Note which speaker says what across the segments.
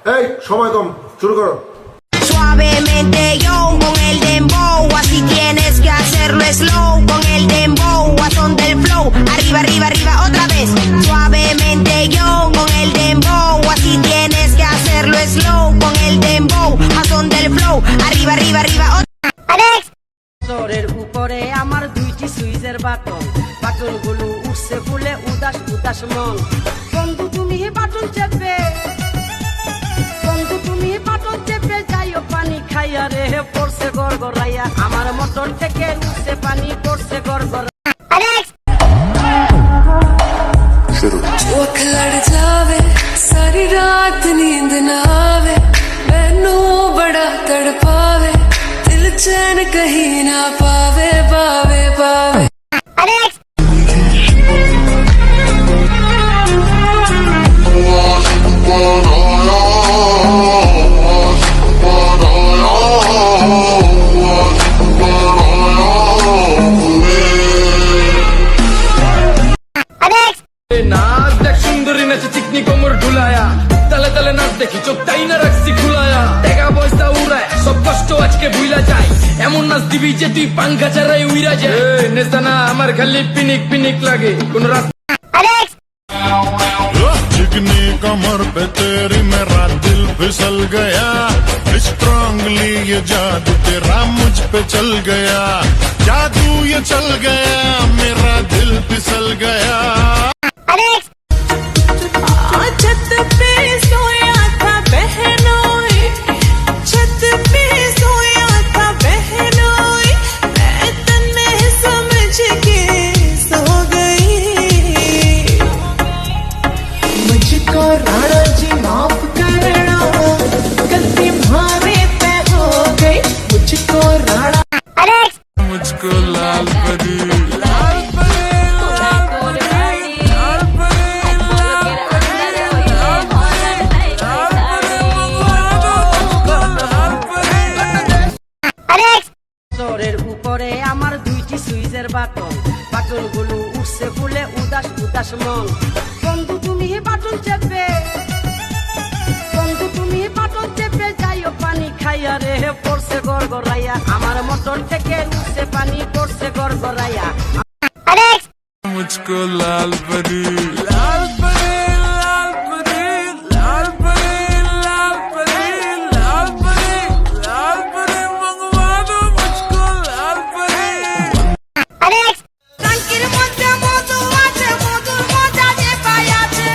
Speaker 1: এই সময় কম, শুরু করো।
Speaker 2: Suavemente yo con el dembow, así tienes que hacerlo slow con el dembow, a son del flow, arriba, arriba, arriba, otra vez. Suavemente yo con el dembow, así tienes que hacerlo slow con el dembow, a son del flow, arriba, arriba, arriba, otra vez.
Speaker 3: তোরের উপরে আমার দুইটি সুইচের button, বাটনগুলো উঠছে ফুলে উদাস উদাস মন। বন্ধু তুমি বাটন চেপে, বন্ধু তুমি বাটন চেপে যাইও পানি খাইয়া রে, পড়ছে গড়গড়াইয়া আমার মোটর থেকে উঠছে পানি, পড়ছে গড়গড়াইয়া।
Speaker 4: वो खलड़ जावे सारी रात नींद ना आवे, मैनू बड़ा तड़पावे, दिल चैन कहीं ना पावे पावे पावे।
Speaker 5: নাচ দেখ সুন্দরী নাচে চিকনি কোমর ঢুলায়া, তালে তালে নাচ দেখি চোখ তাই না রাখছি খুলায়া, টাকা পয়সা উড়ায় সব কষ্ট আজকে ভুইলা যায়, এমন নাচ দিবি যে তুই পাঙ্খা ছাড়াই উইরা যায়। নেশা না আমার খালি পিনিক পিনিক লাগে কোন রাস্তা।
Speaker 6: चिकनी कमर पे तेरी मेरा दिल फिसल गया, स्ट्रांगली ये जादू तेरा मुझ पे चल गया, जादू ये चल गया, मेरा दिल फिसल गया।
Speaker 4: छत पे सोया था बहनोई, छत पे सोया था बहनोई, मैं तन्ने समझ के सो गई। मुझको राणा जी माफ करना, गलती मारे पे हो गई, मुझको राणा।
Speaker 6: मुझको लाल परी
Speaker 3: তোরের উপরে আমার দুইটি সুইচের বাটন, বাটনগুলো উঠছে ফুলে উদাস উদাস মন। বন্ধু তুমি বাটন চেপে, বন্ধু তুমি বাটন চেপে যাইও পানি খাইয়া রে, পড়ছে গড়গড়াইয়া আমার মোটর থেকে উঠছে পানি, পড়ছে গড়গড়াইয়া।
Speaker 6: मुझको लाल परी लाल परी लाल परी लाल परी लाल परी लाल परी लाल परी मंगवा दो मुझको लाल परी।
Speaker 2: Tranquilo, monte moto, ate moto, moto de payache.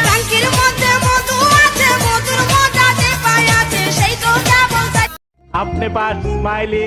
Speaker 2: Tranquilo, monte moto, ate moto, moto de payache. Sei toda bolsa.
Speaker 7: अपने पास स्माइली